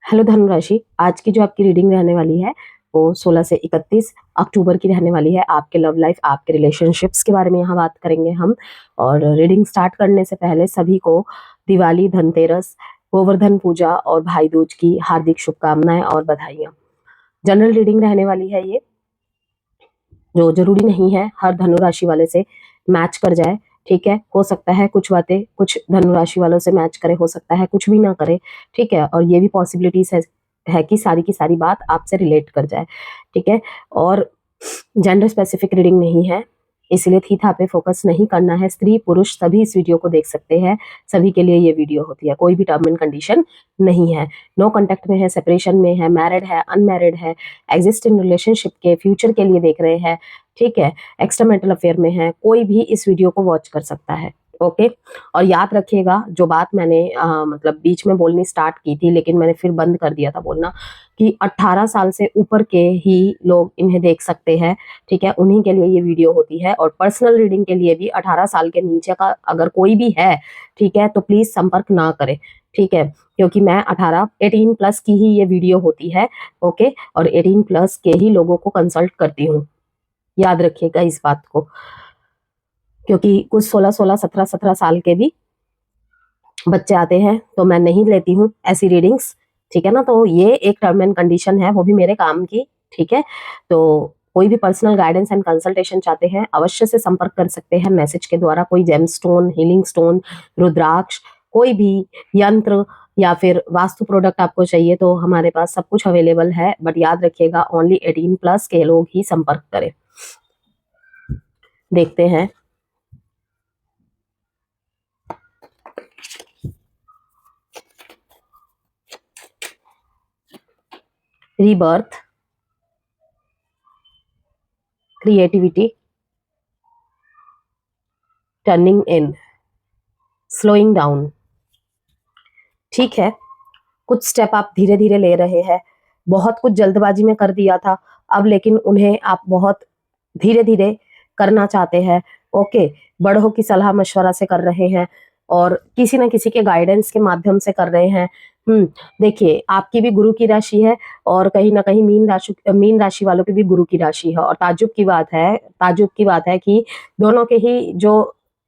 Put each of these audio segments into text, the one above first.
Hello धनु राशि, आज की जो आपकी रीडिंग रहने वाली है वो 16 से 31 अक्टूबर की रहने वाली है। आपके लव लाइफ, आपके रिलेशनशिप्स के बारे में यहाँ बात करेंगे हम। और रीडिंग स्टार्ट करने से पहले सभी को दिवाली, धनतेरस, गोवर्धन पूजा और भाई दूज की हार्दिक शुभकामनाएं और बधाइयाँ। जनरल रीडिंग रहने वाली है ये, जो जरूरी नहीं है हर धनु राशि वाले से मैच कर जाए। ठीक है, हो सकता है कुछ बातें कुछ धनु राशि वालों से मैच करे, हो सकता है कुछ भी ना करे। ठीक है, और ये भी पॉसिबिलिटीज है कि सारी की सारी बात आपसे रिलेट कर जाए। ठीक है, और जेंडर स्पेसिफिक रीडिंग नहीं है, इसलिए थीथा पे फोकस नहीं करना है। स्त्री पुरुष सभी इस वीडियो को देख सकते हैं, सभी के लिए ये वीडियो होती है। कोई भी टर्म एंड कंडीशन नहीं है। नो कांटेक्ट में है, सेपरेशन में है, मैरिड है, अनमैरिड है, एग्जिस्ट इन रिलेशनशिप के फ्यूचर के लिए देख रहे हैं, ठीक है, एक्स्ट्रा मैरिटल अफेयर में है, कोई भी इस वीडियो को वॉच कर सकता है। ओके, और याद रखिएगा जो बात मैंने मतलब बीच में बोलनी स्टार्ट की थी लेकिन मैंने फिर बंद कर दिया था बोलना, कि 18 साल से ऊपर के ही लोग इन्हें देख सकते हैं। ठीक है, उन्हीं के लिए ये वीडियो होती है। और पर्सनल रीडिंग के लिए भी 18 साल के नीचे का अगर कोई भी है, ठीक है, तो प्लीज संपर्क ना करें। ठीक है, क्योंकि मैं 18 प्लस की ही ये वीडियो होती है। ओके, और 18 प्लस के ही लोगों को कंसल्ट करती हूँ, याद रखिएगा इस बात को। क्योंकि कुछ 16-16, 17-17 साल के भी बच्चे आते हैं तो मैं नहीं लेती हूँ ऐसी रीडिंग्स। ठीक है ना, तो ये एक टर्म एंड कंडीशन है, वो भी मेरे काम की। ठीक है, तो कोई भी पर्सनल गाइडेंस एंड कंसल्टेशन चाहते हैं अवश्य से संपर्क कर सकते हैं मैसेज के द्वारा। कोई जेम स्टोन, हीलिंग स्टोन, रुद्राक्ष, कोई भी यंत्र या फिर वास्तु प्रोडक्ट आपको चाहिए तो हमारे पास सब कुछ अवेलेबल है। बट याद रखिएगा ओनली 18 प्लस के लोग ही संपर्क करें। देखते हैं रीबर्थ, क्रिएटिविटी, टर्निंग इन, स्लोइंग डाउन। ठीक है, कुछ स्टेप आप धीरे धीरे ले रहे हैं, बहुत कुछ जल्दबाजी में कर दिया था अब, लेकिन उन्हें आप बहुत धीरे धीरे करना चाहते हैं। ओके, बड़ों की सलाह मशवरा से कर रहे हैं और किसी ना किसी के गाइडेंस के माध्यम से कर रहे हैं। देखिए आपकी भी गुरु की राशि है और कहीं ना कहीं मीन राशि वालों की भी गुरु की राशि है। और ताजुब की बात है कि दोनों के ही जो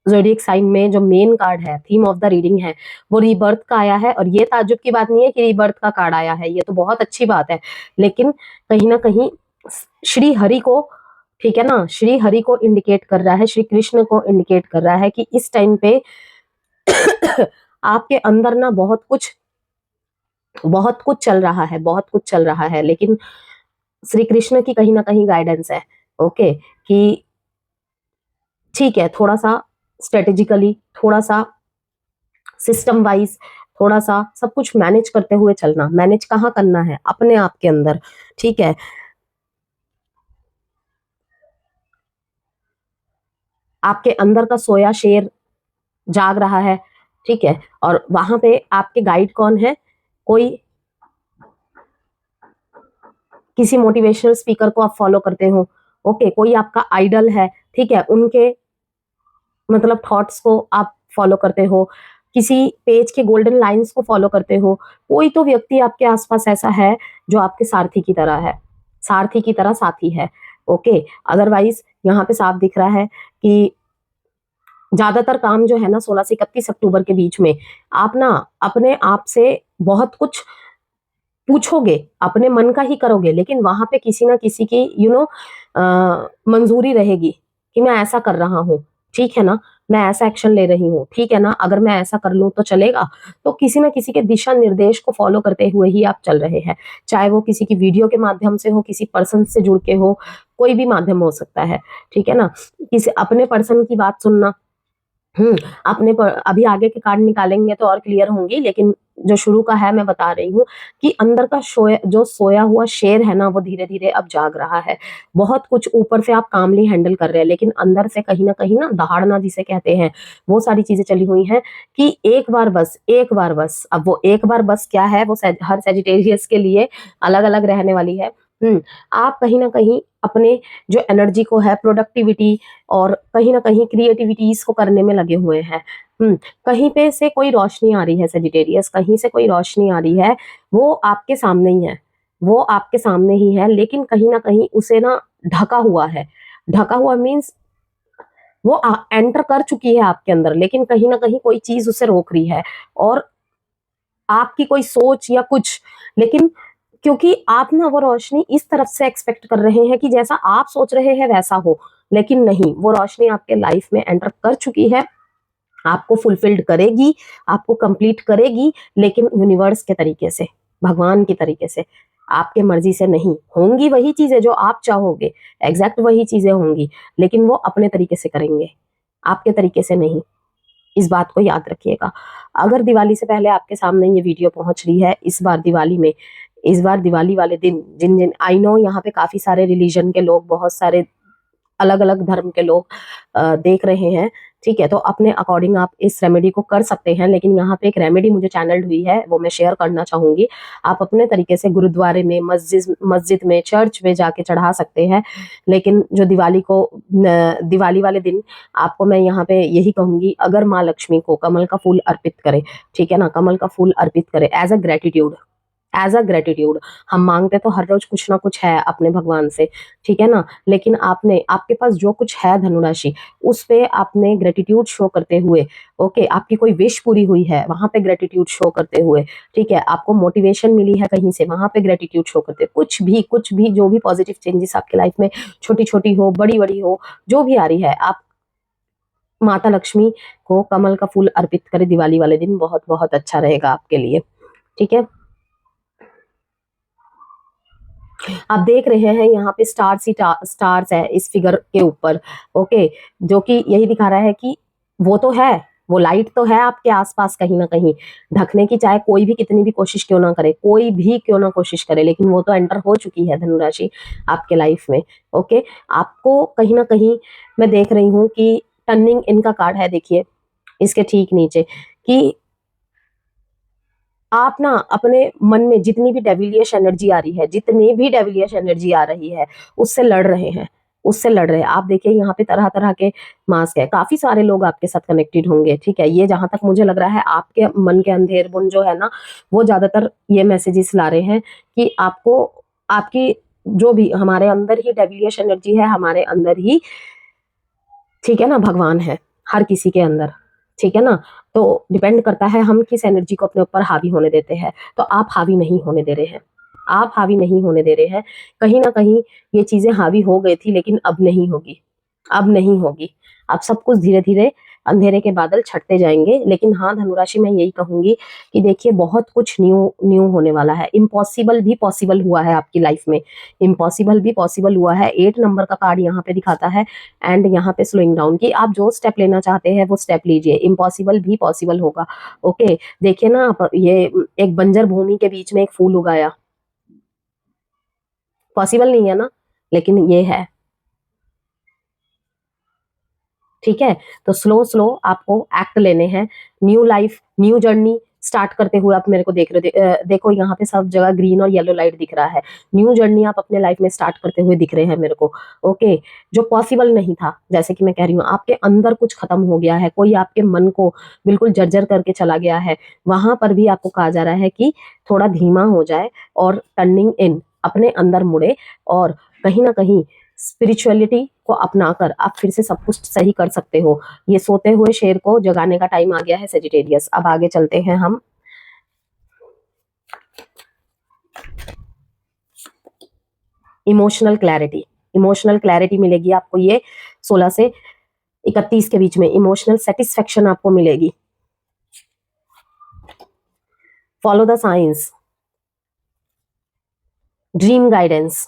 ज़ोडिएक साइन में जो मेन कार्ड है, थीम ऑफ द रीडिंग है, वो रीबर्थ का आया है। और ये ताजुब की बात नहीं है कि रीबर्थ का कार्ड आया है, ये तो बहुत अच्छी बात है। लेकिन कहीं ना कहीं श्री हरि को, ठीक है ना, श्री हरि को इंडिकेट कर रहा है, श्री कृष्ण को इंडिकेट कर रहा है कि इस टाइम पे आपके अंदर ना बहुत कुछ चल रहा है, बहुत कुछ चल रहा है। लेकिन श्री कृष्ण की कहीं ना कहीं गाइडेंस है, ओके, कि ठीक है, थोड़ा सा स्ट्रेटेजिकली, थोड़ा सा सिस्टम वाइज, थोड़ा सा सब कुछ मैनेज करते हुए चलना। मैनेज कहाँ करना है? अपने आप के अंदर। ठीक है, आपके अंदर का सोया शेर जाग रहा है। ठीक है, और वहां पे आपके गाइड कौन है? कोई किसी मोटिवेशनल स्पीकर को आप फॉलो करते हो, ओके, कोई आपका आइडल है, ठीक है, उनके मतलब थॉट्स को आप फॉलो करते हो, किसी पेज के गोल्डन लाइंस को फॉलो करते हो। कोई तो व्यक्ति आपके आसपास ऐसा है जो आपके सारथी की तरह है, सारथी की तरह साथी है। ओके, अदरवाइज यहाँ पे साफ दिख रहा है कि ज्यादातर काम जो है ना 16 से 31 अक्टूबर के बीच में आप ना अपने आप से बहुत कुछ पूछोगे, अपने मन का ही करोगे, लेकिन वहां पे किसी ना किसी की मंजूरी रहेगी कि मैं ऐसा कर रहा हूँ, ठीक है ना, मैं ऐसा एक्शन ले रही हूँ, ठीक है ना, अगर मैं ऐसा कर लूँ तो चलेगा। तो किसी ना किसी के दिशा निर्देश को फॉलो करते हुए ही आप चल रहे हैं, चाहे वो किसी की वीडियो के माध्यम से हो, किसी पर्सन से जुड़ के हो, कोई भी माध्यम हो सकता है। ठीक है ना, किसी अपने पर्सन की बात सुनना। अपने पर अभी आगे के कार्ड निकालेंगे तो और क्लियर होंगी, लेकिन जो शुरू का है मैं बता रही हूँ कि अंदर का जो सोया हुआ शेर है ना, वो धीरे धीरे अब जाग रहा है। बहुत कुछ ऊपर से आप कामली हैंडल कर रहे हैं, लेकिन अंदर से कहीं ना दहाड़ना जिसे कहते हैं, वो सारी चीजें चली हुई हैं कि एक बार बस। अब वो एक बार बस क्या है, वो हर सेजिटेरियस के लिए अलग अलग रहने वाली है। आप कहीं ना कहीं अपने जो एनर्जी को है, प्रोडक्टिविटी और कहीं ना कहीं क्रिएटिविटीज को करने में लगे हुए हैं। कहीं पे से कोई रोशनी आ रही है सेजिटेरियस, कहीं से कोई रोशनी आ रही है, वो आपके सामने ही है, वो आपके सामने ही है, लेकिन कहीं ना कहीं उसे ना ढका हुआ है। ढका हुआ मीन्स वो एंटर कर चुकी है आपके अंदर, लेकिन कहीं ना कहीं कोई चीज उसे रोक रही है, और आपकी कोई सोच या कुछ, लेकिन क्योंकि आप ना वो रोशनी इस तरफ से एक्सपेक्ट कर रहे हैं कि जैसा आप सोच रहे हैं वैसा हो, लेकिन नहीं, वो रोशनी आपके लाइफ में एंटर कर चुकी है, आपको फुलफिल्ड करेगी, आपको कंप्लीट करेगी, लेकिन यूनिवर्स के तरीके से, भगवान की तरीके से, आपके मर्जी से नहीं होंगी। वही चीजें जो आप चाहोगे, एग्जैक्ट वही चीजें होंगी, लेकिन वो अपने तरीके से करेंगे, आपके तरीके से नहीं। इस बात को याद रखिएगा। अगर दिवाली से पहले आपके सामने ये वीडियो पहुंच रही है, इस बार दिवाली में, इस बार दिवाली वाले दिन, जिन जिन, आई नो यहाँ पे काफी सारे रिलीजन के लोग, बहुत सारे अलग अलग धर्म के लोग देख रहे हैं, ठीक है, तो अपने अकॉर्डिंग आप इस रेमेडी को कर सकते हैं, लेकिन यहाँ पे एक रेमेडी मुझे चैनल्ड हुई है, वो मैं शेयर करना चाहूंगी। आप अपने तरीके से गुरुद्वारे में, मस्जिद में, चर्च में जाके चढ़ा सकते हैं, लेकिन जो दिवाली वाले दिन आपको मैं यहाँ पे यही कहूंगी, अगर माँ लक्ष्मी को कमल का फूल अर्पित करें, ठीक है ना, कमल का फूल अर्पित करें as a gratitude, as a gratitude. हम मांगते तो हर रोज कुछ ना कुछ है अपने भगवान से, ठीक है ना, लेकिन आपके पास जो कुछ है धनुराशि, उस पे आपने ग्रेटिट्यूड शो करते हुए, ओके, आपकी कोई विश पूरी हुई है वहां पे ग्रेटिट्यूड शो करते हुए, ठीक है, आपको मोटिवेशन मिली है कहीं से, वहां पे ग्रेटिट्यूड शो करते, कुछ भी जो भी पॉजिटिव चेंजेस आपकी लाइफ में, छोटी छोटी हो, बड़ी बड़ी हो, जो भी आ रही है, आप माता लक्ष्मी को कमल का फूल अर्पित करें दिवाली वाले दिन, बहुत बहुत अच्छा रहेगा आपके लिए, ठीक है। आप देख रहे हैं यहाँ पे स्टार्स है इस फिगर के ऊपर, ओके, जो कि यही दिखा रहा है कि वो तो है, वो लाइट तो है आपके आसपास कहीं ना कहीं, ढकने की चाहे कोई भी कितनी भी कोशिश क्यों ना करे, कोई भी क्यों ना कोशिश करे, लेकिन वो तो एंटर हो चुकी है धनुराशि आपके लाइफ में, ओके। आपको कहीं ना कहीं मैं देख रही हूँ कि टर्निंग इनका कार्ड है, देखिए इसके ठीक नीचे, कि आप ना अपने मन में जितनी भी डेविलियस एनर्जी आ रही है, जितनी भी डेविलियस एनर्जी आ रही है, उससे लड़ रहे हैं, उससे लड़ रहे हैं। आप देखिए यहाँ पे तरह तरह के मास्क है, काफी सारे लोग आपके साथ कनेक्टेड होंगे, ठीक है, ये जहां तक मुझे लग रहा है आपके मन के अंधेर बुन जो है ना, वो ज्यादातर ये मैसेजेस ला रहे हैं कि आपको, आपकी जो भी हमारे अंदर ही डेविलियस एनर्जी है, हमारे अंदर ही, ठीक है ना, भगवान है हर किसी के अंदर, ठीक है ना, तो डिपेंड करता है हम किस एनर्जी को अपने ऊपर हावी होने देते हैं। तो आप हावी नहीं होने दे रहे हैं, आप हावी नहीं होने दे रहे हैं, कहीं ना कहीं ये चीजें हावी हो गई थी, लेकिन अब नहीं होगी, अब नहीं होगी। अब सब कुछ धीरे धीरे अंधेरे के बादल छटते जाएंगे, लेकिन हाँ धनुराशि में यही कहूंगी कि देखिए बहुत कुछ न्यू न्यू होने वाला है, इम्पॉसिबल भी पॉसिबल हुआ है आपकी लाइफ में, इम्पॉसिबल भी पॉसिबल हुआ है। 8 नंबर का कार्ड यहाँ पे दिखाता है, एंड यहाँ पे स्लोइंग डाउन, कि आप जो स्टेप लेना चाहते हैं वो स्टेप लीजिए, इम्पॉसिबल भी पॉसिबल होगा, ओके। देखिए ना आप, ये एक बंजर भूमि के बीच में एक फूल उगाया, पॉसिबल नहीं है ना, लेकिन ये है, ठीक है। तो स्लो स्लो आपको एक्ट लेने हैं, new life, new journey start करते हुए आप मेरे को देख रहे हो, देखो यहाँ पे सब जगह ग्रीन और येलो लाइट दिख रहा है, न्यू जर्नी आप अपने लाइफ में स्टार्ट करते हुए दिख रहे हैं मेरे को, ओके। जो पॉसिबल नहीं था, जैसे कि मैं कह रही हूँ, आपके अंदर कुछ खत्म हो गया है, कोई आपके मन को बिल्कुल जर्जर करके चला गया है, वहां पर भी आपको कहा जा रहा है कि थोड़ा धीमा हो जाए और टर्निंग इन अपने अंदर मुड़े, और कहीं ना कहीं स्पिरिचुअलिटी को अपनाकर आप फिर से सब कुछ सही कर सकते हो। ये सोते हुए शेर को जगाने का टाइम आ गया है सेजिटेरियस। अब आगे चलते हैं हम। इमोशनल क्लैरिटी, इमोशनल क्लैरिटी मिलेगी आपको ये 16 से 31 के बीच में, इमोशनल सेटिस्फेक्शन आपको मिलेगी। Follow the science, dream guidance.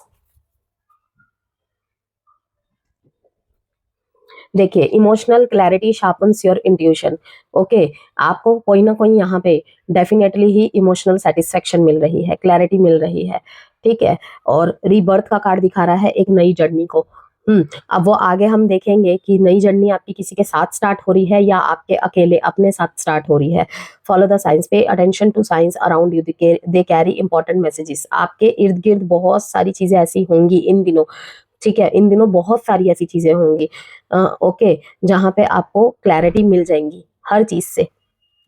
देखिए emotional clarity sharpens your intuition, okay. आपको कोई ना कोई यहाँ पे डेफिनेटली ही इमोशनल सेटिस्फेक्शन मिल रही है, क्लैरिटी मिल रही है, ठीक है। और रीबर्थ का कार्ड दिखा रहा है एक नई जर्नी को, अब वो आगे हम देखेंगे कि नई जर्नी आपकी किसी के साथ स्टार्ट हो रही है या आपके अकेले अपने साथ स्टार्ट हो रही है। Follow the signs, pay attention to signs around you, they carry important messages. आपके इर्द गिर्द बहुत सारी चीजें ऐसी होंगी इन दिनों, ठीक है, इन दिनों बहुत सारी ऐसी चीजें होंगी, ओके, जहाँ पे आपको क्लैरिटी मिल जाएंगी हर चीज से,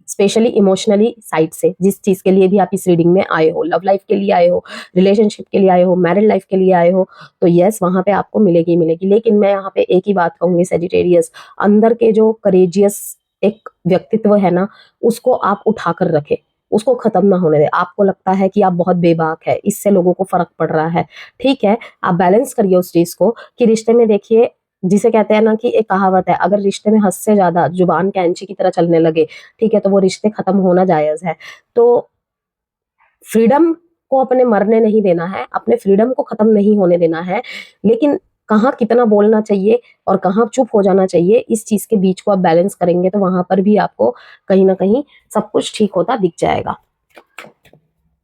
स्पेशली इमोशनली साइड से, जिस चीज के लिए भी आप इस रीडिंग में आए हो, लव लाइफ के लिए आए हो, रिलेशनशिप के लिए आए हो, मैरिड लाइफ के लिए आए हो, तो यस वहां पे आपको मिलेगी ही मिलेगी। लेकिन मैं यहाँ पे एक ही बात कहूंगी सेजिटेरियस, अंदर के जो करेजियस एक व्यक्तित्व है ना, उसको आप उठा कर रखे, उसको खत्म ना होने दे। आपको लगता है कि आप बहुत बेबाक है, इससे लोगों को फर्क पड़ रहा है, ठीक है, आप बैलेंस करिए उस चीज को कि रिश्ते में देखिए, जिसे कहते हैं ना कि एक कहावत है, अगर रिश्ते में हद से ज्यादा जुबान कैंची की तरह चलने लगे, ठीक है, तो वो रिश्ते खत्म होना जायज है। तो फ्रीडम को अपने मरने नहीं देना है, अपने फ्रीडम को खत्म नहीं होने देना है, लेकिन कहाँ कितना बोलना चाहिए और कहाँ चुप हो जाना चाहिए, इस चीज के बीच को आप बैलेंस करेंगे तो वहां पर भी आपको कहीं ना कहीं सब कुछ ठीक होता दिख जाएगा।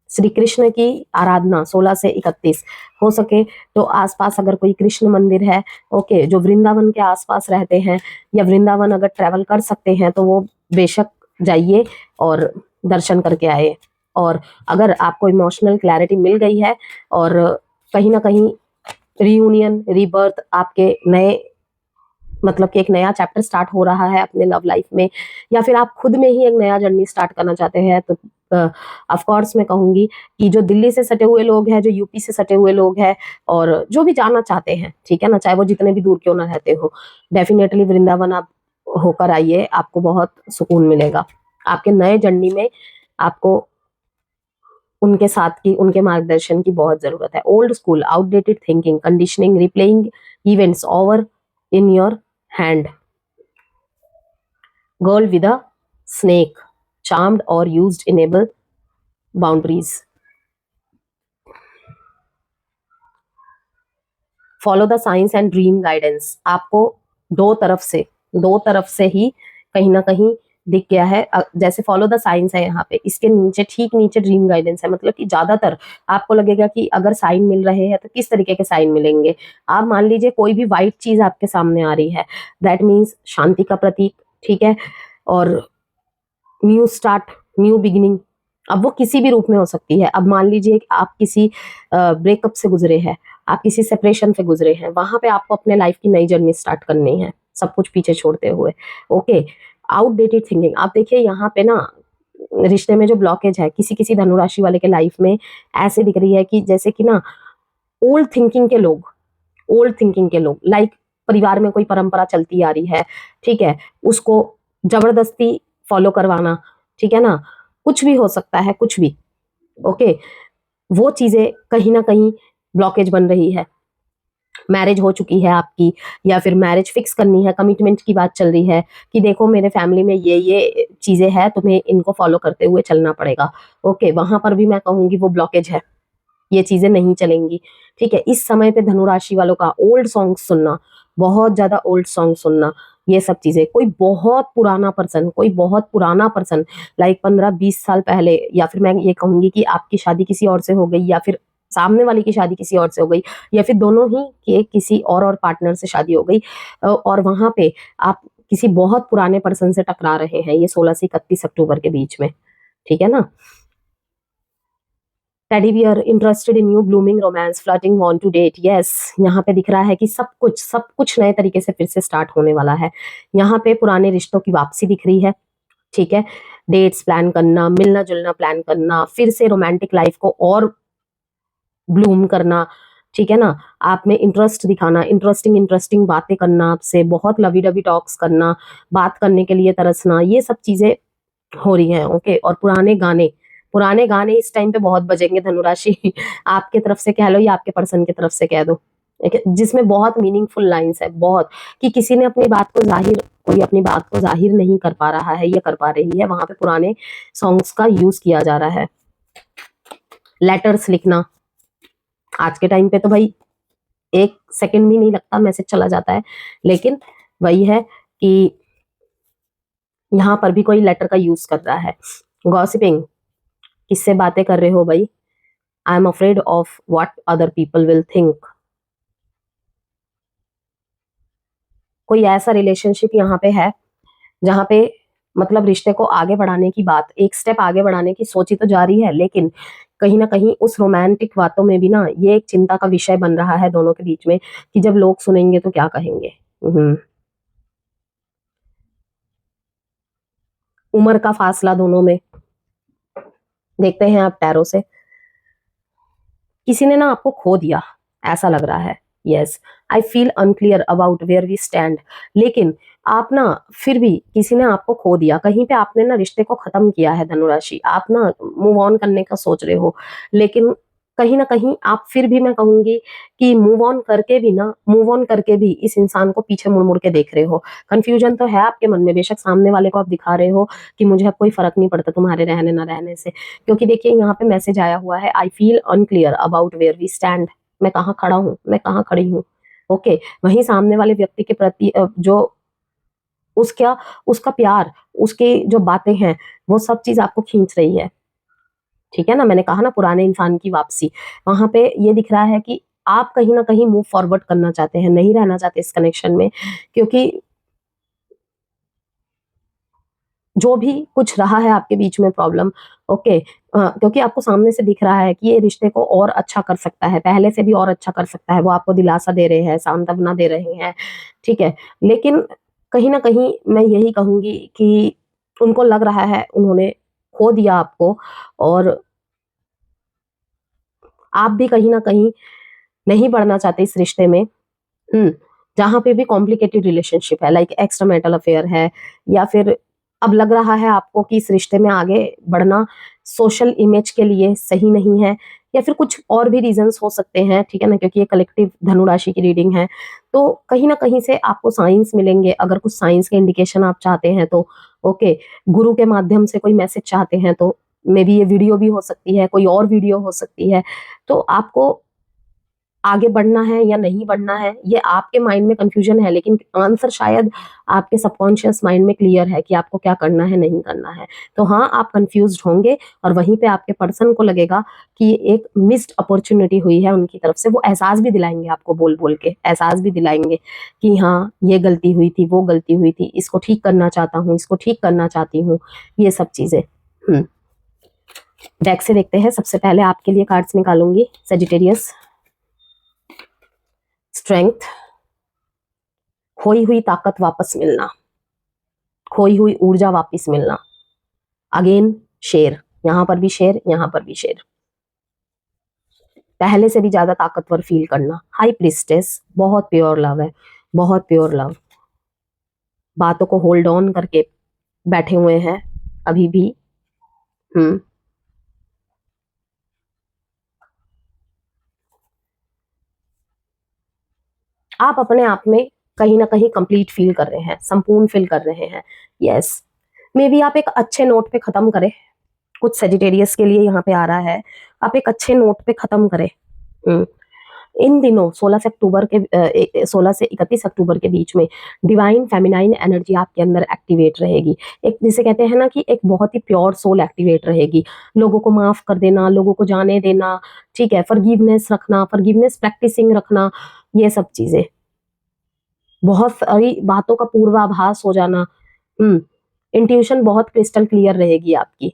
श्री कृष्ण की आराधना 16 से 31, हो सके तो आसपास अगर कोई कृष्ण मंदिर है, ओके, जो वृंदावन के आसपास रहते हैं या वृंदावन अगर ट्रैवल कर सकते हैं तो वो बेशक जाइए और दर्शन करके आए। और अगर आपको इमोशनल क्लैरिटी मिल गई है और कहीं ना कहीं रीयूनियन रीबर्थ आपके नए, मतलब कि एक नया चैप्टर स्टार्ट हो रहा है अपने लव लाइफ में, या फिर आप खुद में ही एक नया जर्नी स्टार्ट करना चाहते हैं, तो ऑफ कोर्स मैं कहूंगी कि जो दिल्ली से सटे हुए लोग हैं, जो यूपी से सटे हुए लोग हैं और जो भी जाना चाहते हैं, ठीक है ना, चाहे वो जितने भी दूर क्यों ना रहते हो, डेफिनेटली वृंदावन आप होकर आइए, आपको बहुत सुकून मिलेगा। आपके नए जर्नी में आपको उनके साथ की, उनके मार्गदर्शन की बहुत जरूरत है। Old school, outdated thinking, conditioning, replaying events over in your hand. Girl with a snake, charmed or used enable boundaries. Follow the signs and dream guidance. आपको दो तरफ से ही कहीं ना कहीं दिख गया है। जैसे फॉलो द साइंस है यहाँ पे, इसके नीचे ठीक नीचे ड्रीम गाइडेंस है, मतलब कि ज्यादातर आपको लगेगा कि अगर साइन मिल रहे हैं तो किस तरीके के साइन मिलेंगे। आप मान लीजिए कोई भी व्हाइट चीज आपके सामने आ रही है, दैट मीन्स शांति का प्रतीक, ठीक है, और न्यू स्टार्ट, न्यू बिगिनिंग। अब वो किसी भी रूप में हो सकती है। अब मान लीजिए आप किसी ब्रेकअप से गुजरे हैं, आप किसी सेपरेशन से गुजरे हैं, वहां पे आपको अपने लाइफ की नई जर्नी स्टार्ट करनी है, सब कुछ पीछे छोड़ते हुए, ओके। आउटडेटेड थिंकिंग, आप देखिए यहाँ पे ना रिश्ते में जो ब्लॉकेज है किसी किसी धनुराशि वाले के लाइफ में ऐसे दिख रही है कि जैसे कि ना ओल्ड थिंकिंग के लोग, ओल्ड थिंकिंग के लोग, लाइक परिवार में कोई परंपरा चलती आ रही है, ठीक है, उसको जबरदस्ती फॉलो करवाना, ठीक है ना, कुछ भी हो सकता है, कुछ भी, ओके, वो चीजें कहीं ना कहीं ब्लॉकेज बन रही है। मैरिज हो चुकी है आपकी या फिर मैरिज फिक्स करनी है, कमिटमेंट की बात चल रही है कि देखो मेरे फैमिली में ये चीजें हैं, तुम्हें इनको फॉलो करते हुए चलना पड़ेगा, ओके, वहां पर भी मैं कहूंगी वो ब्लॉकेज है, ये चीजें नहीं चलेंगी, ठीक है। इस समय पे धनुराशि वालों का ओल्ड सॉन्ग सुनना, बहुत ज्यादा ओल्ड सॉन्ग सुनना, ये सब चीजें, कोई बहुत पुराना पर्सन, कोई बहुत पुराना पर्सन, लाइक 15-20 साल पहले, या फिर मैं ये कहूंगी कि आपकी शादी किसी और से हो गई या फिर सामने वाले की शादी किसी और से हो गई या फिर दोनों ही के किसी और पार्टनर से शादी हो गई, और वहां पे आप किसी बहुत पुराने पर्सन से टकरा रहे हैं, ये 16 से 31 अक्टूबर के बीच में, ठीक है ना। Teddy bear, interested in new blooming romance, flirting, want to date, yes, यहाँ पे दिख रहा है कि सब कुछ नए तरीके से फिर से स्टार्ट होने वाला है। यहाँ पे पुराने रिश्तों की वापसी दिख रही है, ठीक है, डेट्स प्लान करना, मिलना जुलना प्लान करना, फिर से रोमांटिक लाइफ को और ब्लूम करना, ठीक है ना, आप में इंटरेस्ट दिखाना, इंटरेस्टिंग बातें करना, आपसे बहुत लवी डवी टॉक्स करना, बात करने के लिए तरसना, ये सब चीजें हो रही हैं, ओके। और पुराने गाने इस टाइम पे बहुत बजेंगे धनुराशि आपके तरफ से कह लो या आपके पर्सन की तरफ से कह दो, ठीक है, जिसमें बहुत मीनिंगफुल लाइंस है, बहुत, कि किसी ने अपनी बात को जाहिर, कोई अपनी बात को जाहिर नहीं कर पा रहा है या कर पा रही है, वहां पे पुराने सॉन्ग्स का यूज किया जा रहा है। लेटर्स लिखना, आज के टाइम पे तो भाई 1 सेकंड भी नहीं लगता, मैसेज चला जाता है, लेकिन वही है कि यहाँ पर भी कोई लेटर का यूज कर रहा है। गॉसिपिंग, किससे बातें कर रहे हो भाई, I am afraid of what other people will think, कोई ऐसा रिलेशनशिप यहाँ पे है जहाँ पे मतलब रिश्ते को आगे बढ़ाने की बात, एक स्टेप आगे बढ़ाने की सोची तो जा रही है, लेकिन कहीं ना कहीं उस रोमांटिक बातों में भी ना ये एक चिंता का विषय बन रहा है दोनों के बीच में कि जब लोग सुनेंगे तो क्या कहेंगे। उम्र का फासला दोनों में, देखते हैं आप टैरो से। किसी ने ना आपको खो दिया ऐसा लग रहा है। Yes, I feel unclear about where we stand. लेकिन आप ना फिर भी किसी ने आपको खो दिया, कहीं पे आपने ना रिश्ते को खत्म किया है धनुराशि, आप ना मूव ऑन करने का सोच रहे हो, लेकिन कहीं ना कहीं आप फिर भी, मैं कहूंगी कि मूव ऑन करके भी इस इंसान को पीछे मुड़ मुड़ के देख रहे हो। कंफ्यूजन तो है आपके मन में, बेशक सामने वाले को आप दिखा रहे हो कि मुझे अब कोई फर्क नहीं पड़ता तुम्हारे रहने ना रहने से, क्योंकि देखिए यहाँ पे मैसेज आया हुआ है, I feel unclear about where we stand. मैं कहाँ खड़ा हूँ, मैं कहाँ खड़ी हूँ। ओके, वहीं सामने वाले व्यक्ति के प्रति जो उसका उसका प्यार, उसकी जो बातें हैं, वो सब चीज आपको खींच रही है। ठीक है ना, मैंने कहा ना पुराने इंसान की वापसी, वहां पे ये दिख रहा है कि आप कहीं ना कहीं मूव फॉरवर्ड करना चाहते हैं, नहीं रहना चाहते इस कनेक्शन में, क्योंकि जो भी कुछ रहा है आपके बीच में प्रॉब्लम, ओके, क्योंकि आपको सामने से दिख रहा है कि ये रिश्ते को और अच्छा कर सकता है, पहले से भी और अच्छा कर सकता है, वो आपको दिलासा दे रहे हैं, सांत्वना दे रहे हैं। ठीक है, लेकिन कहीं ना कहीं मैं यही कहूंगी कि उनको लग रहा है उन्होंने खो दिया आपको, और आप भी कहीं ना कहीं नहीं बढ़ना चाहते इस रिश्ते में। जहां पे भी कॉम्प्लिकेटेड रिलेशनशिप है, लाइक एक्स्ट्रा मैरिटल अफेयर है, या फिर अब लग रहा है आपको कि इस रिश्ते में आगे बढ़ना सोशल इमेज के लिए सही नहीं है, या फिर कुछ और भी रीजंस हो सकते हैं। ठीक है ना, क्योंकि ये कलेक्टिव धनु राशि की रीडिंग है, तो कहीं ना कहीं से आपको साइंस मिलेंगे, अगर कुछ साइंस के इंडिकेशन आप चाहते हैं तो। ओके, गुरु के माध्यम से कोई मैसेज चाहते हैं तो मे बी ये वीडियो भी हो सकती है, कोई और वीडियो हो सकती है। तो आपको आगे बढ़ना है या नहीं बढ़ना है, ये आपके माइंड में कंफ्यूजन है, लेकिन आंसर शायद आपके सबकॉन्शियस माइंड में क्लियर है कि आपको क्या करना है, नहीं करना है। तो हाँ, आप कंफ्यूज्ड होंगे, और वहीं पे आपके पर्सन को लगेगा कि ये एक मिस्ड अपॉर्चुनिटी हुई है उनकी तरफ से। वो एहसास भी दिलाएंगे आपको, बोल बोल के एहसास भी दिलाएंगे कि हाँ, ये गलती हुई थी, वो गलती हुई थी, इसको ठीक करना चाहता हूँ, इसको ठीक करना चाहती हूँ, ये सब चीजें। डेक से देखते हैं, सबसे पहले आपके लिए कार्ड्स निकालूंगी। सजिटेरियस, स्ट्रेंथ, खोई हुई ताकत वापस मिलना, खोई हुई ऊर्जा वापस मिलना। अगेन शेर, यहां पर भी शेर, यहां पर भी शेर, पहले से भी ज्यादा ताकतवर फील करना। हाई प्रिस्टेस, बहुत प्योर लव है, बहुत प्योर लव, बातों को होल्ड ऑन करके बैठे हुए हैं अभी भी। आप अपने आप में कहीं ना कहीं कंप्लीट फील कर रहे हैं, संपूर्ण फील कर रहे हैं। यस, मे बी आप एक अच्छे नोट पे खत्म करें, कुछ सेजिटेरियस के लिए यहाँ पे आ रहा है, आप एक अच्छे नोट पे खत्म करें। इन दिनों 16 से 31 अक्टूबर के बीच में डिवाइन फेमिनाइन एनर्जी आपके अंदर एक्टिवेट रहेगी। एक जिसे कहते हैं ना कि एक बहुत ही प्योर सोल एक्टिवेट रहेगी। लोगों को माफ कर देना, लोगों को जाने देना, ठीक है, फॉरगिवनेस रखना, फॉरगिवनेस प्रैक्टिसिंग रखना, ये सब चीजें, बहुत सारी बातों का पूर्वाभास हो जाना। इंट्यूशन बहुत क्रिस्टल क्लियर रहेगी आपकी,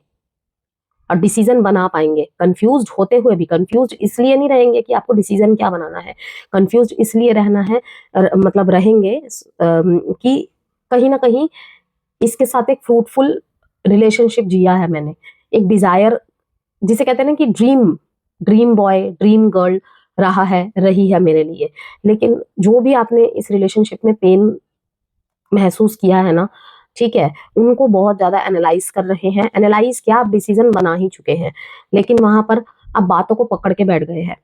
और डिसीजन बना पाएंगे। कंफ्यूज्ड होते हुए भी, कंफ्यूज्ड इसलिए नहीं रहेंगे कि आपको डिसीजन क्या बनाना है, कंफ्यूज्ड इसलिए रहना है, मतलब रहेंगे कि कहीं ना कहीं इसके साथ एक फ्रूटफुल रिलेशनशिप जिया है मैंने, एक डिजायर, जिसे कहते हैं ना कि dream, dream boy, dream girl रहा है, रही है मेरे लिए। लेकिन जो भी आपने इस रिलेशनशिप में पेन महसूस किया है ना, ठीक है, उनको बहुत ज्यादा एनालाइज कर रहे हैं। एनालाइज क्या, आप डिसीजन बना ही चुके हैं, लेकिन वहां पर आप बातों को पकड़ के बैठ गए हैं,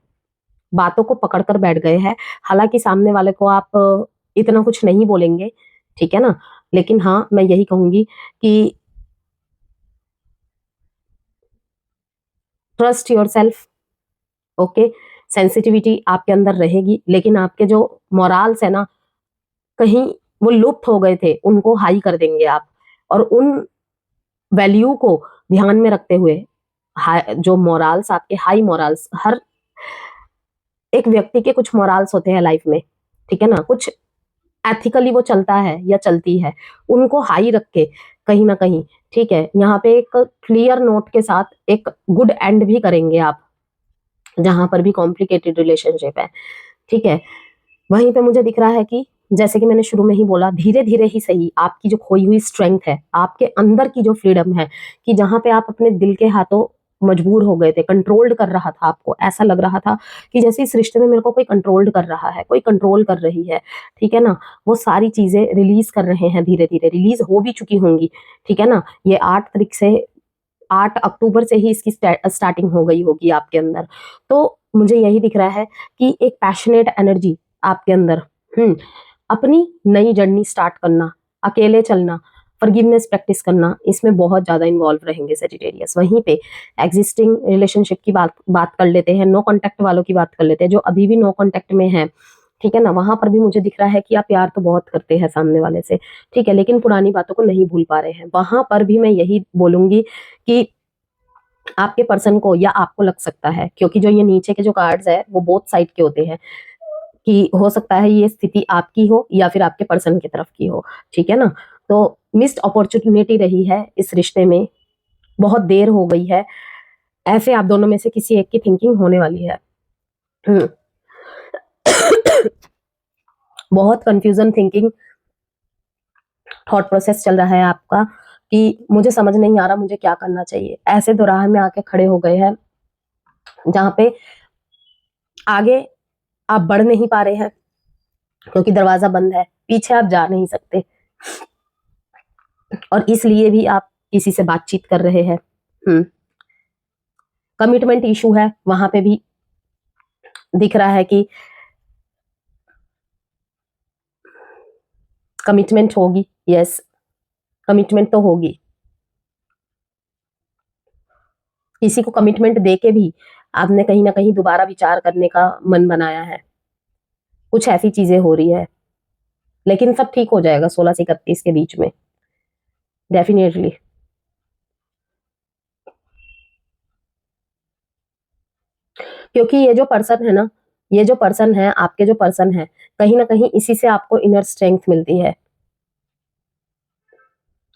बातों को पकड़ कर बैठ गए हैं। हालांकि सामने वाले को आप इतना कुछ नहीं बोलेंगे, ठीक है ना, लेकिन हाँ, मैं यही कहूंगी कि trust your self. Okay, sensitivity आपके अंदर रहेगी, लेकिन आपके जो मोरल्स है ना, कहीं वो लुप्त हो गए थे, उनको हाई कर देंगे आप, और उन वैल्यू को ध्यान में रखते हुए जो मोरल्स आपके, हाई मोरल्स, हर एक व्यक्ति के कुछ मोरल्स होते हैं लाइफ में, ठीक है ना, कुछ एथिकली वो चलता है या चलती है, उनको हाई रख के कहीं ना कहीं, ठीक है, यहाँ पे एक क्लियर नोट के साथ एक गुड एंड भी करेंगे आप, जहां पर भी कॉम्प्लिकेटेड रिलेशनशिप है, ठीक है। वहीं पे मुझे दिख रहा है कि जैसे कि मैंने शुरू में ही बोला, धीरे धीरे ही सही, आपकी जो खोई हुई स्ट्रेंथ है, आपके अंदर की जो फ्रीडम है, कि जहां पे आप अपने दिल के हाथों मजबूर हो गए थे, कंट्रोल्ड कर रहा था, आपको ऐसा लग रहा था कि जैसे इस रिश्ते में मेरे को कोई कंट्रोल्ड कर रहा है, कोई कंट्रोल कर रही है, ठीक है ना, वो सारी चीजें रिलीज कर रहे हैं, धीरे धीरे रिलीज हो भी चुकी होंगी, ठीक है ना। ये 8 तारीख से, 8 अक्टूबर से ही इसकी स्टार्टिंग हो गई होगी आपके अंदर। तो मुझे यही दिख रहा है कि एक पैशनेट एनर्जी आपके अंदर, अपनी नई जर्नी स्टार्ट करना, अकेले चलना, फॉरगिवनेस प्रैक्टिस करना, इसमें बहुत ज्यादा इन्वॉल्व रहेंगे सेजिटेरियस। वहीं पे एग्जिस्टिंग रिलेशनशिप की बात कर लेते हैं, नो कांटेक्ट वालों की बात कर लेते हैं, जो अभी भी नो कांटेक्ट में है, ठीक है ना। वहां पर भी मुझे दिख रहा है कि आप प्यार तो बहुत करते हैं सामने वाले से, ठीक है, लेकिन पुरानी बातों को नहीं भूल पा रहे हैं। वहां पर भी मैं यही बोलूंगी कि आपके पर्सन को या आपको लग सकता है, क्योंकि जो ये नीचे के जो कार्ड्स है वो बोथ साइड के होते हैं, कि हो सकता है ये स्थिति आपकी हो या फिर आपके पर्सन की तरफ की हो, ठीक है ना। तो मिस्ड अपॉर्चुनिटी रही है इस रिश्ते में, बहुत देर हो गई है, ऐसे आप दोनों में से किसी एक की थिंकिंग होने वाली है। बहुत कंफ्यूजन थिंकिंग थॉट प्रोसेस चल रहा है आपका, कि मुझे समझ नहीं आ रहा मुझे क्या करना चाहिए। ऐसे दोराहे में आके खड़े हो गए हैं जहां पे आगे आप बढ़ नहीं पा रहे हैं, क्योंकि दरवाजा बंद है, पीछे आप जा नहीं सकते, और इसलिए भी आप किसी से बातचीत कर रहे हैं। कमिटमेंट इशू है, वहां पे भी दिख रहा है कि कमिटमेंट होगी, यस, कमिटमेंट तो होगी। किसी को कमिटमेंट देके भी आपने कहीं ना कहीं दोबारा विचार करने का मन बनाया है, कुछ ऐसी चीजें हो रही है, लेकिन सब ठीक हो जाएगा 16 से 31 के बीच में, डेफिनेटली। क्योंकि ये जो पर्सन है ना, ये जो पर्सन है, आपके जो पर्सन है, कहीं ना कहीं इसी से आपको इनर स्ट्रेंथ मिलती है।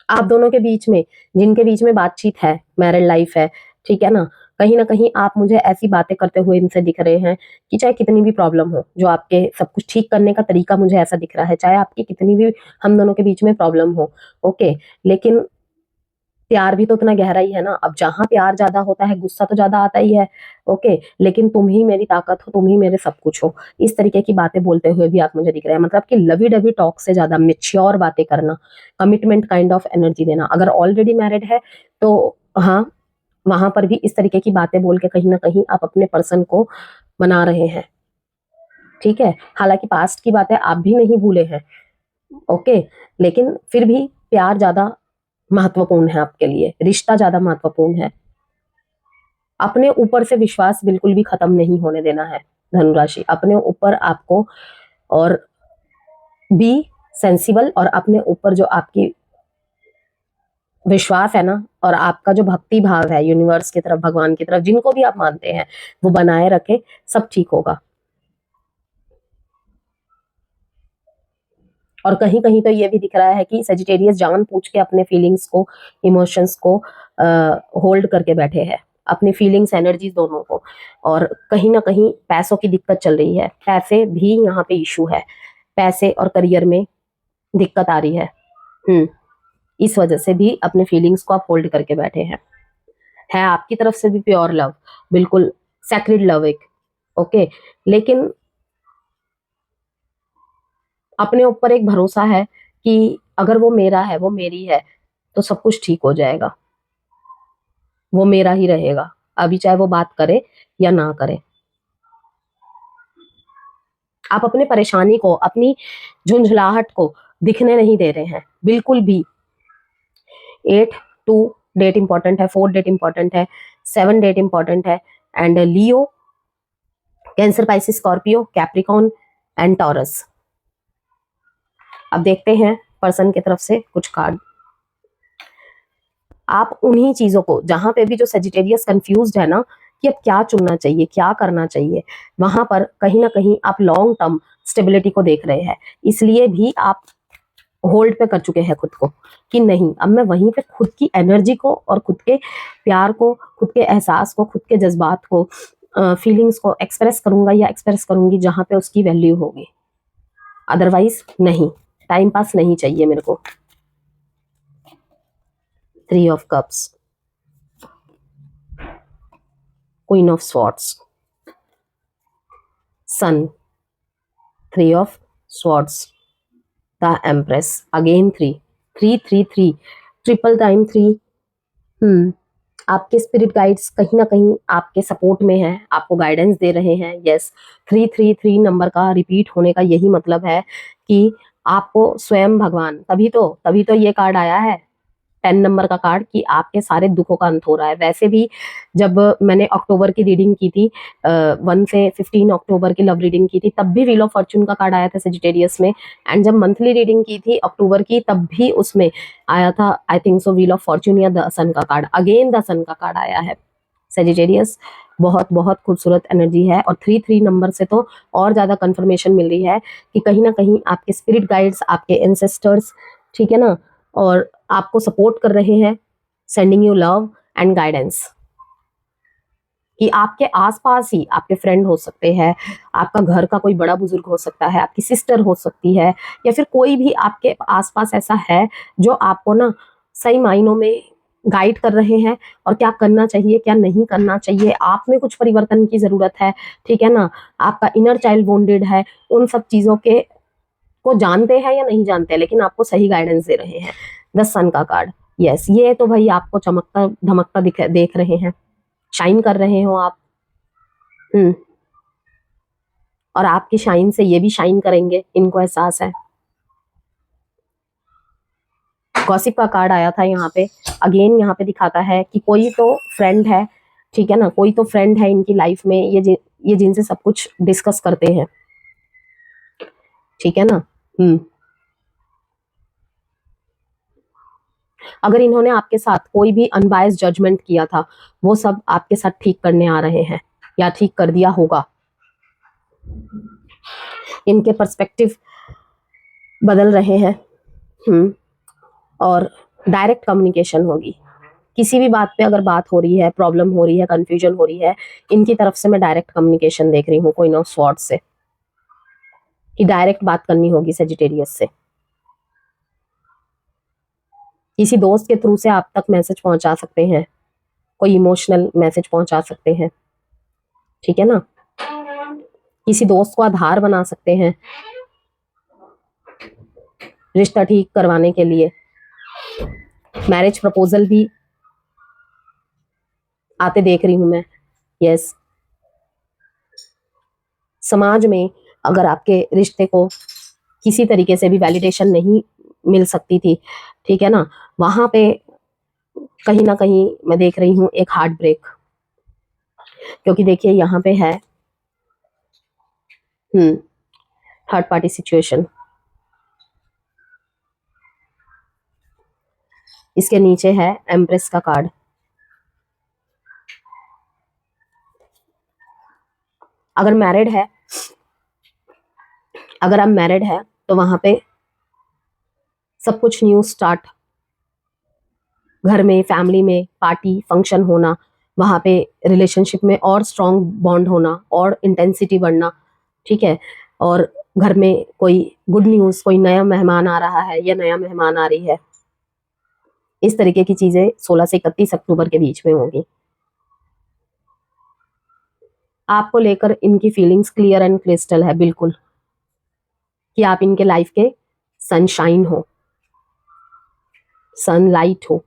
आप दोनों के बीच में, जिनके बीच में बातचीत है, मैरिड लाइफ है, ठीक है ना कहीं आप मुझे ऐसी बातें करते हुए इनसे दिख रहे हैं कि चाहे कितनी भी प्रॉब्लम हो, जो आपके सब कुछ ठीक करने का तरीका मुझे ऐसा दिख रहा है, चाहे आपकी कितनी भी हम दोनों के बीच में प्रॉब्लम हो, ओके, लेकिन प्यार भी तो उतना गहरा ही है ना। अब जहां प्यार ज्यादा होता है, गुस्सा तो ज्यादा आता ही है, ओके, लेकिन तुम ही मेरी ताकत हो, तुम ही मेरे सब कुछ हो, इस तरीके की बातें बोलते हुए भी आप मुझे दिख रहे हैं। मतलब कि लवी डवी टॉक से ज्यादा मेच्योर बातें करना, कमिटमेंट काइंड ऑफ एनर्जी देना। अगर ऑलरेडी मैरिड है तो हाँ, वहां पर भी इस तरीके की बातें बोल के कहीं ना कहीं आप अपने पर्सन को मना रहे हैं, ठीक है। हालांकि पास्ट की बातें आप भी नहीं भूले हैं, ओके, लेकिन फिर भी प्यार ज्यादा महत्वपूर्ण है आपके लिए, रिश्ता ज्यादा महत्वपूर्ण है। अपने ऊपर से विश्वास बिल्कुल भी खत्म नहीं होने देना है धनुराशि, अपने ऊपर आपको, और बी सेंसिबल, और अपने ऊपर जो आपकी विश्वास है ना, और आपका जो भक्ति भाव है यूनिवर्स की तरफ, भगवान की तरफ, जिनको भी आप मानते हैं, वो बनाए रखे, सब ठीक होगा। और कहीं कहीं तो ये भी दिख रहा है कि सेजिटेरियस जानबूझ के अपने फीलिंग्स को, इमोशंस को होल्ड करके बैठे हैं, अपनी फीलिंग्स, एनर्जीज दोनों को। और कहीं ना कहीं पैसों की दिक्कत चल रही है, पैसे भी यहाँ पे इशू है, पैसे और करियर में दिक्कत आ रही है। इस वजह से भी अपने फीलिंग्स को आप होल्ड करके बैठे हैं। है आपकी तरफ से भी प्योर लव, बिल्कुल सैक्रेड लव एक, ओके, लेकिन अपने ऊपर एक भरोसा है कि अगर वो मेरा है, वो मेरी है, तो सब कुछ ठीक हो जाएगा, वो मेरा ही रहेगा, अभी चाहे वो बात करे या ना करे। आप अपने परेशानी को, अपनी झुंझलाहट को दिखने नहीं दे रहे हैं बिल्कुल भी। 8 2 डेट इंपॉर्टेंट है, 4 डेट इंपॉर्टेंट है, 7 डेट इंपॉर्टेंट है, and Leo, cancer, Pisces, Scorpio, Capricorn and taurus. अब देखते हैं पर्सन की तरफ से कुछ कार्ड। आप उन्हीं चीजों को, जहां पे भी जो सेजिटेरियस कंफ्यूज्ड है ना, कि अब क्या चुनना चाहिए, क्या करना चाहिए। वहां पर कहीं ना कहीं आप लॉन्ग टर्म स्टेबिलिटी को देख रहे हैं, इसलिए भी आप होल्ड पे कर चुके हैं खुद को कि नहीं, अब मैं वहीं पे खुद की एनर्जी को और खुद के प्यार को, खुद के एहसास को, खुद के जज्बात को, फीलिंग्स को एक्सप्रेस करूंगा या एक्सप्रेस करूंगी जहां पे उसकी वैल्यू होगी। अदरवाइज नहीं, टाइम पास नहीं चाहिए मेरे को। 3 of cups, queen of swords, sun, 3 of swords, the empress, again 3, 3 3 3, triple time 3। आपके स्पिरिट गाइड्स कहीं ना कहीं आपके सपोर्ट में हैं, आपको गाइडेंस दे रहे हैं। यस, 333 नंबर का रिपीट होने का यही मतलब है कि आपको स्वयं भगवान, तभी तो ये कार्ड आया है 10 नंबर का कार्ड, कि आपके सारे दुखों का अंत हो रहा है। वैसे भी जब मैंने अक्टूबर की रीडिंग की थी, 1 से 15 अक्टूबर की लव रीडिंग की थी, तब भी व्हील ऑफ फॉर्च्यून का कार्ड आया था सेजिटेरियस में। एंड जब मंथली रीडिंग की थी अक्टूबर की, तब भी उसमें आया था I think so wheel of Fortune या द सन का कार्ड। अगेन द सन का कार्ड आया है सेजिटेरियस। बहुत बहुत खूबसूरत एनर्जी है। और 33 नंबर से तो और ज्यादा कंफर्मेशन मिल रही है कि कहीं ना कहीं आपके स्पिरिट गाइड्स, आपके एंसेस्टर्स, ठीक है ना, और आपको सपोर्ट कर रहे हैं, sending you love and guidance. कि आपके आसपास ही आपके फ्रेंड हो सकते हैं, आपका घर का कोई बड़ा बुजुर्ग हो सकता है, आपकी सिस्टर हो सकती है, या फिर कोई भी आपके आसपास ऐसा है जो आपको ना सही मायनों में गाइड कर रहे हैं, और क्या करना चाहिए क्या नहीं करना चाहिए। आप में कुछ परिवर्तन की जरूरत है, ठीक है ना, आपका इनर चाइल्ड वोंडेड है, उन सब चीजों के को जानते हैं या नहीं जानते, लेकिन आपको सही गाइडेंस दे रहे हैं। द सन का कार्ड, यस, ये तो भाई आपको चमकता धमकता देख रहे हैं, शाइन कर रहे हो आप। और आपकी शाइन से ये भी शाइन करेंगे, इनको एहसास है। गॉसिप का कार्ड आया था यहाँ पे, अगेन यहाँ पे दिखाता है कि कोई तो फ्रेंड है, ठीक है ना, कोई तो फ्रेंड है इनकी लाइफ में, ये जिनसे सब कुछ डिस्कस करते हैं, ठीक है ना। अगर इन्होंने आपके साथ कोई भी अनबायस जजमेंट किया था, वो सब आपके साथ ठीक करने आ रहे हैं या ठीक कर दिया होगा। इनके पर्सपेक्टिव बदल रहे हैं। और डायरेक्ट कम्युनिकेशन होगी। किसी भी बात पे अगर बात हो रही है, प्रॉब्लम हो रही है, कंफ्यूजन हो रही है, इनकी तरफ से मैं डायरेक्ट कम्युनिकेशन देख रही हूँ क्वीन ऑफ स्वॉर्ड्स से, कि डायरेक्ट बात करनी होगी सेजिटेरियस से। किसी दोस्त के थ्रू से आप तक मैसेज पहुंचा सकते हैं, कोई इमोशनल मैसेज पहुंचा सकते हैं, ठीक है ना। किसी दोस्त को आधार बना सकते हैं रिश्ता ठीक करवाने के लिए। मैरिज प्रपोजल भी आते देख रही हूं मैं। यस, समाज में अगर आपके रिश्ते को किसी तरीके से भी वैलिडेशन नहीं मिल सकती थी, ठीक है ना, वहां पे कहीं ना कहीं मैं देख रही हूँ एक हार्ट ब्रेक। क्योंकि देखिए यहाँ पे है थर्ड पार्टी सिचुएशन, इसके नीचे है एम्प्रेस का कार्ड। अगर मैरिड है, अगर आप मैरिड है तो वहां पे सब कुछ न्यू स्टार्ट, घर में, फैमिली में पार्टी फंक्शन होना, वहां पे रिलेशनशिप में और स्ट्रॉन्ग बॉन्ड होना और इंटेंसिटी बढ़ना, ठीक है। और घर में कोई गुड न्यूज, कोई नया मेहमान आ रहा है या नया मेहमान आ रही है, इस तरीके की चीजें 16 से 31 अक्टूबर के बीच में होगी। आपको लेकर इनकी फीलिंग्स क्लियर एंड क्रिस्टल है बिल्कुल, कि आप इनके लाइफ के सनशाइन हो, सनलाइट हो।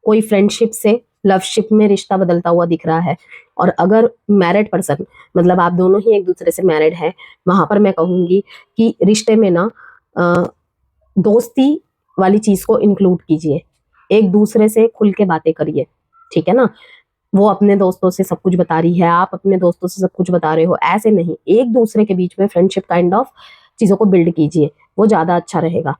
कोई फ्रेंडशिप से लवशिप में रिश्ता बदलता हुआ दिख रहा है। और अगर मैरिड पर्सन, मतलब आप दोनों ही एक दूसरे से मैरिड हैं, वहां पर मैं कहूंगी कि रिश्ते में ना दोस्ती वाली चीज को इंक्लूड कीजिए, एक दूसरे से खुल के बातें करिए, ठीक है ना। वो अपने दोस्तों से सब कुछ बता रही है, आप अपने दोस्तों से सब कुछ बता रहे हो, ऐसे नहीं, एक दूसरे के बीच में फ्रेंडशिप काइंड ऑफ चीजों को बिल्ड कीजिए, वो ज्यादा अच्छा रहेगा।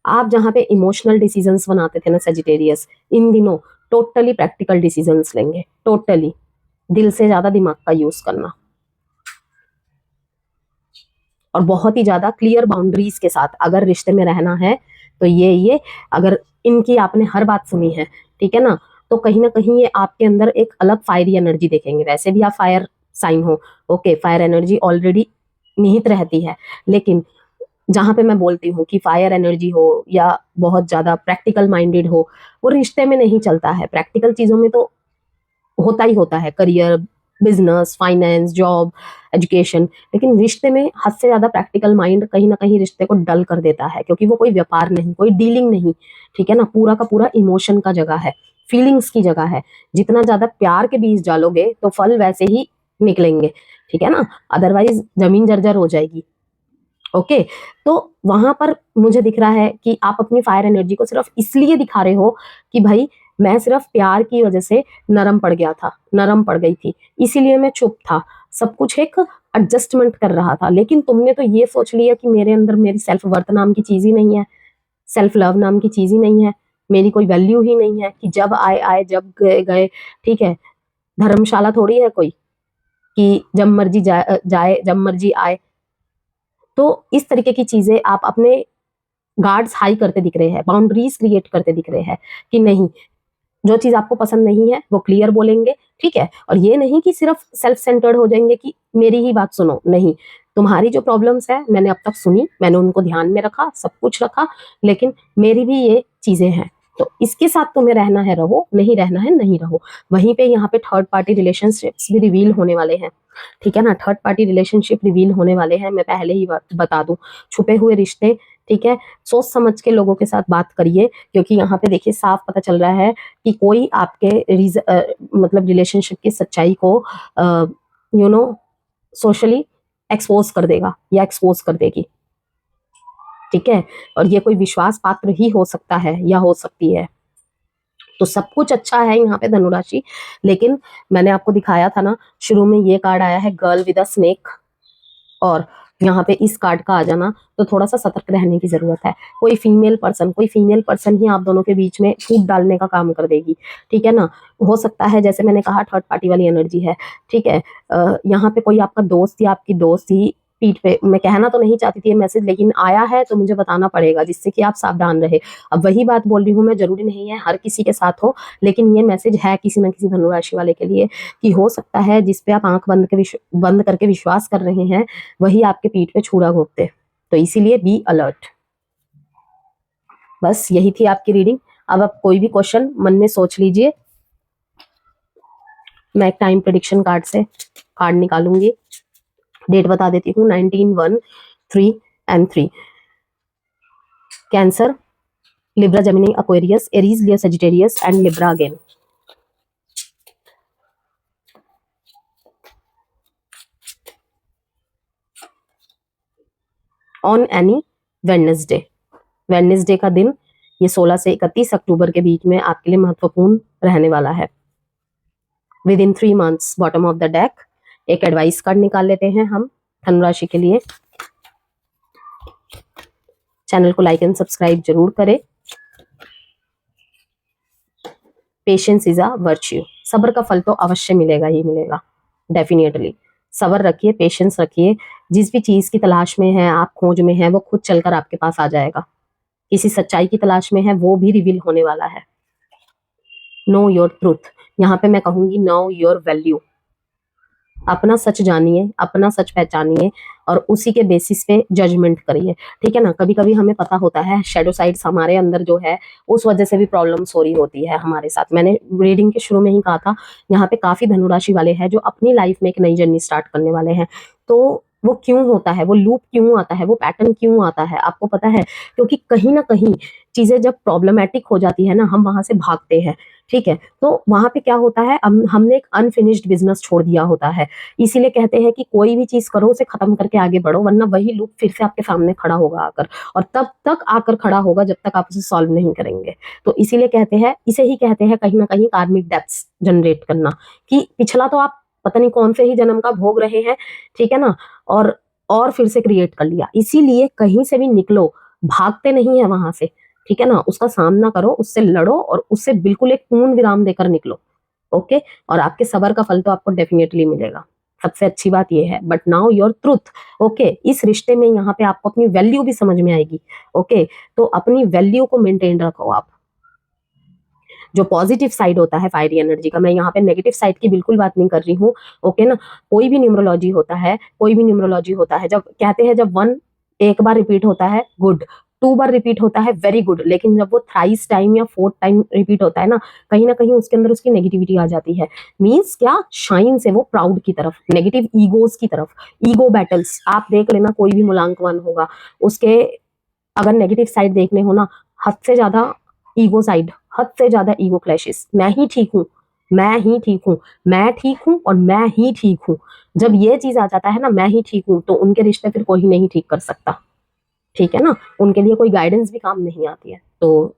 आप जहाँ पे इमोशनल डिसीजंस बनाते थे ना सेजिटेरियस, इन दिनों टोटली प्रैक्टिकल डिसीजंस लेंगे, टोटली दिल से ज्यादा दिमाग का यूज करना, और बहुत ही ज्यादा क्लियर बाउंड्रीज के साथ अगर रिश्ते में रहना है तो ये अगर इनकी आपने हर बात सुनी है, ठीक है ना, तो कहीं ना कहीं ये आपके अंदर एक अलग फायरी एनर्जी देखेंगे। वैसे भी आप फायर साइन हो, ओके, फायर एनर्जी ऑलरेडी निहित रहती है, लेकिन जहां पे मैं बोलती हूँ कि फायर एनर्जी हो या बहुत ज्यादा प्रैक्टिकल माइंडेड हो, वो रिश्ते में नहीं चलता है। प्रैक्टिकल चीजों में तो होता ही होता है, career, business, finance, job, education, लेकिन रिश्ते में हद से ज्यादा प्रैक्टिकल माइंड कहीं ना कहीं रिश्ते को डल कर देता है, क्योंकि वो कोई व्यापार नहीं, कोई डीलिंग नहीं, ठीक है ना, पूरा का पूरा इमोशन का जगह है, फीलिंग्स की जगह है। जितना ज्यादा प्यार के बीज डालोगे तो फल वैसे ही निकलेंगे, ठीक है ना, अदरवाइज जमीन जर्जर हो जाएगी। ओके, तो वहां पर मुझे दिख रहा है कि आप अपनी फायर एनर्जी को सिर्फ इसलिए दिखा रहे हो कि भाई मैं सिर्फ प्यार की वजह से नरम पड़ गया था, नरम पड़ गई थी, इसीलिए मैं चुप था, सब कुछ एक एडजस्टमेंट कर रहा था। लेकिन तुमने तो ये सोच लिया कि मेरे अंदर मेरी सेल्फ वर्थ नाम की चीज ही नहीं है, सेल्फ लव नाम की चीज ही नहीं है, मेरी कोई वैल्यू ही नहीं है, कि जब आए आए, जब गए गए, ठीक है, धर्मशाला थोड़ी है कोई कि जब मर्जी जाए जब मर्जी आए। तो इस तरीके की चीजें आप अपने गार्ड्स हाई करते दिख रहे हैं, बाउंड्रीज क्रिएट करते दिख रहे हैं कि नहीं, जो चीज आपको पसंद नहीं है वो क्लियर बोलेंगे, ठीक है, और ये नहीं कि सिर्फ सेल्फ सेंटर्ड हो जाएंगे कि मेरी ही बात सुनो, नहीं, तुम्हारी जो प्रॉब्लम्स है मैंने अब तक सुनी, मैंने उनको ध्यान में रखा, सब कुछ रखा, लेकिन मेरी भी ये चीजें हैं, तो इसके साथ तुम्हें रहना है रहो, नहीं रहना है नहीं रहो। वहीं पे यहाँ पे थर्ड पार्टी रिलेशनशिप्स भी रिवील होने वाले हैं, ठीक है ना, थर्ड पार्टी रिलेशनशिप रिवील होने वाले हैं, मैं पहले ही बता दूं, छुपे हुए रिश्ते, ठीक है, सोच समझ के लोगों के साथ बात करिए, क्योंकि यहाँ पे देखिए साफ पता चल रहा है कि कोई आपके मतलब रिलेशनशिप की सच्चाई को सोशली एक्सपोज कर देगा या एक्सपोज कर देगी, ठीक है, और ये कोई विश्वास पात्र ही हो सकता है या हो सकती है। तो सब कुछ अच्छा है यहाँ पे धनुराशि, लेकिन मैंने आपको दिखाया था ना शुरू में, ये कार्ड आया है गर्ल विद अ स्नेक, और यहाँ पे इस कार्ड का आ जाना, तो थोड़ा सा सतर्क रहने की जरूरत है। कोई फीमेल पर्सन ही आप दोनों के बीच में फूट डालने का काम कर देगी, ठीक है ना, हो सकता है जैसे मैंने कहा थर्ड पार्टी वाली एनर्जी है, ठीक है, यहाँ पे कोई आपका दोस्त या आपकी दोस्त ही पीठ पे, मैं कहना तो नहीं चाहती थी ये मैसेज, लेकिन आया है तो मुझे बताना पड़ेगा जिससे कि आप सावधान रहे। अब वही बात बोल रही हूँ मैं, जरूरी नहीं है हर किसी के साथ हो, लेकिन ये मैसेज है किसी न किसी धनुराशि वाले के लिए, कि हो सकता है जिसपे आप आंख बंद करके विश्वास कर रहे हैं वही आपके पीठ पे छुरा घोंपते, तो इसीलिए बी अलर्ट। बस यही थी आपकी रीडिंग। अब आप कोई भी क्वेश्चन मन में सोच लीजिए, मैं एक टाइम प्रेडिक्शन कार्ड से कार्ड निकालूंगी, डेट बता देती हूँ 19, 1, 3 and 3। Cancer, Libra, Gemini, Aquarius, Aries, Leo, Sagittarius and Libra again. On any Wednesday का दिन, ये 16 से 31 अक्टूबर के बीच में आपके लिए महत्वपूर्ण रहने वाला है। With in 3 months, bottom of the deck एक एडवाइस कार्ड निकाल लेते हैं हम धनुराशि के लिए। चैनल को लाइक एंड सब्सक्राइब जरूर करें। पेशेंस इज अ वर्च्यू, सब्र का फल तो अवश्य मिलेगा ही मिलेगा, डेफिनेटली। सब्र रखिए, पेशेंस रखिए, जिस भी चीज की तलाश में है आप, खोज में है, वो खुद चलकर आपके पास आ जाएगा। किसी सच्चाई की तलाश में है, वो भी रिवील होने वाला है। नो योर ट्रूथ, यहाँ पे मैं कहूंगी नो योर वैल्यू, अपना सच जानिए, अपना सच पहचानिए और उसी के बेसिस पे जजमेंट करिए, ठीक है ना। कभी कभी हमें पता होता है शैडो साइड्स हमारे अंदर जो है, उस वजह से भी प्रॉब्लम्स हो रही होती है हमारे साथ। मैंने रीडिंग के शुरू में ही कहा था, यहाँ पे काफी धनुराशि वाले हैं जो अपनी लाइफ में एक नई जर्नी स्टार्ट करने वाले हैं। तो वो क्यों होता है, वो लूप क्यों आता है, वो पैटर्न क्यों आता है, आपको पता है, क्योंकि कहीं ना कहीं चीजें जब प्रॉब्लमेटिक हो जाती है ना, हम वहां से भागते हैं, ठीक है। तो वहां पे क्या होता है, हमने एक अनफिनिश्ड बिजनेस छोड़ दिया होता है। इसीलिए कहते हैं कि कोई भी चीज करो उसे खत्म करके आगे बढ़ो, वरना वही लूप फिर से आपके सामने खड़ा होगा आकर, और तब तक आकर खड़ा होगा जब तक आप उसे सॉल्व नहीं करेंगे। तो इसीलिए कहते हैं, इसे ही कहते हैं कहीं ना कहीं कार्मिक डेब्ट्स जनरेट करना, कि पिछला तो आप पता नहीं कौन से ही जन्म का भोग रहे हैं, ठीक है ना, और फिर से क्रिएट कर लिया। इसीलिए कहीं से भी निकलो, भागते नहीं है वहां से, ठीक है ना, उसका सामना करो, उससे लड़ो और उससे बिल्कुल एक पूर्ण विराम देकर निकलो। ओके, और आपके सबर का फल तो आपको डेफिनेटली मिलेगा, सबसे अच्छी बात ये है। But now your truth. Okay, इस रिश्ते में यहाँ पे आपको अपनी वैल्यू भी समझ में आएगी। ओके, तो अपनी वैल्यू को मेंटेन रखो आप। जो पॉजिटिव साइड होता है फायरी एनर्जी का, मैं यहाँ पे नेगेटिव साइड की बिल्कुल बात नहीं कर रही हूँ। ओके ना, कोई भी न्यूमरोलॉजी होता है, कोई भी न्यूमरोलॉजी होता है, जब कहते हैं जब वन एक बार रिपीट होता है गुड, 2 बार रिपीट होता है वेरी गुड, लेकिन जब वो थ्राइस टाइम या 4th टाइम रिपीट होता है ना कहीं उसके अंदर उसकी नेगेटिविटी आ जाती है। मीन्स क्या, शाइन से वो प्राउड की तरफ, नेगेटिव ईगोज की तरफ, ईगो बैटल्स आप देख लेना, कोई भी मूलांकन होगा उसके, अगर नेगेटिव साइड देखने हो ना, हद से ज्यादा ईगो साइड, हद से ज्यादा ईगो क्लैशेस, मैं ही ठीक हूँ, मैं ही ठीक हूँ, मैं ठीक हूँ और मैं ही ठीक हूँ। जब ये चीज आ जाता है ना, मैं ही ठीक हूँ, तो उनके रिश्ते फिर कोई नहीं ठीक कर सकता। ठीक है ना, उनके लिए कोई गाइडेंस भी काम नहीं आती है। तो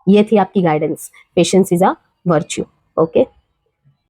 ये थी आपकी guidance, patience is a virtue. Okay.